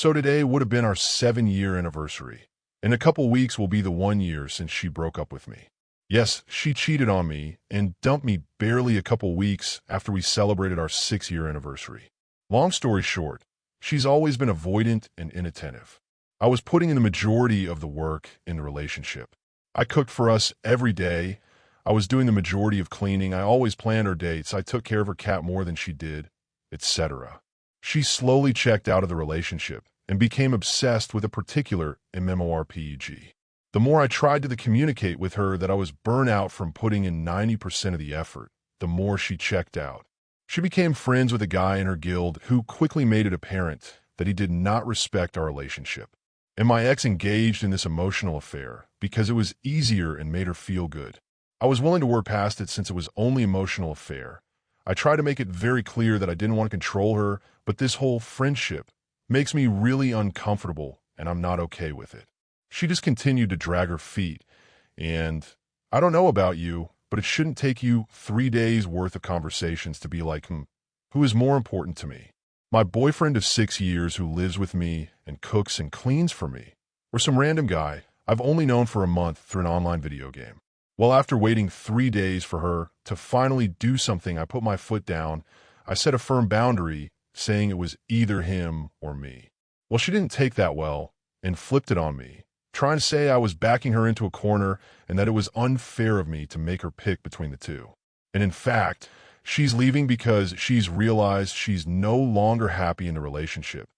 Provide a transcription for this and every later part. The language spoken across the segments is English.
So today would have been our 7-year anniversary. In a couple weeks will be the 1 year since she broke up with me. Yes, she cheated on me and dumped me barely a couple weeks after we celebrated our 6-year anniversary. Long story short, she's always been avoidant and inattentive. I was putting in the majority of the work in the relationship. I cooked for us every day. I was doing the majority of cleaning. I always planned our dates. I took care of her cat more than she did, etc. She slowly checked out of the relationship and became obsessed with a particular MMORPG. The more I tried to communicate with her that I was burnt out from putting in 90% of the effort, the more she checked out. She became friends with a guy in her guild who quickly made it apparent that he did not respect our relationship. And my ex engaged in this emotional affair because it was easier and made her feel good. I was willing to work past it since it was only emotional affair. I tried to make it very clear that I didn't want to control her, but this whole friendship makes me really uncomfortable and I'm not okay with it. She just continued to drag her feet, and I don't know about you, but it shouldn't take you 3 days worth of conversations to be like, who is more important to me? My boyfriend of 6 years who lives with me and cooks and cleans for me, or some random guy I've only known for a month through an online video game? Well, after waiting 3 days for her to finally do something, I put my foot down. I set a firm boundary, saying it was either him or me. Well, she didn't take that well and flipped it on me, trying to say I was backing her into a corner and that it was unfair of me to make her pick between the two. And in fact, she's leaving because she's realized she's no longer happy in the relationship,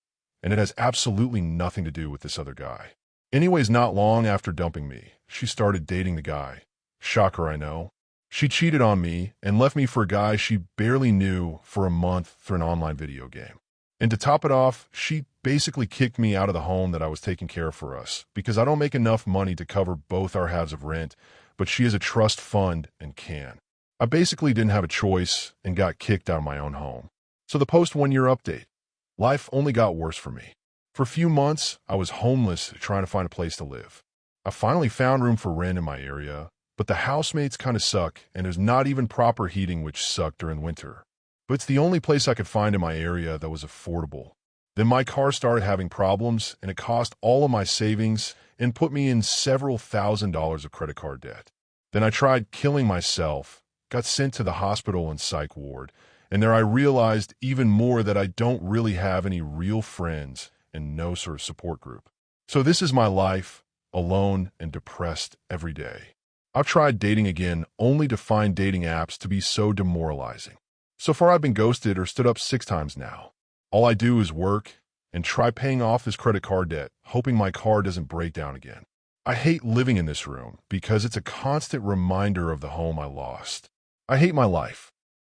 and it has absolutely nothing to do with this other guy. Anyways, not long after dumping me, she started dating the guy. Shocker, I know. She cheated on me and left me for a guy she barely knew for a month through an online video game. And to top it off, she basically kicked me out of the home that I was taking care of for us because I don't make enough money to cover both our halves of rent, but she has a trust fund and can. I basically didn't have a choice and got kicked out of my own home. So the post-1-year update. Life only got worse for me. For a few months, I was homeless trying to find a place to live. I finally found room for rent in my area, but the housemates kind of suck and there's not even proper heating, which sucked during winter. But it's the only place I could find in my area that was affordable. Then my car started having problems and it cost all of my savings and put me in several $1,000s of credit card debt. Then I tried killing myself, got sent to the hospital and psych ward, and there I realized even more that I don't really have any real friends and no sort of support group. So this is my life, alone and depressed every day. I've tried dating again only to find dating apps to be so demoralizing. So far I've been ghosted or stood up 6 times now. All I do is work and try paying off this credit card debt, hoping my car doesn't break down again. I hate living in this room because it's a constant reminder of the home I lost. I hate my life.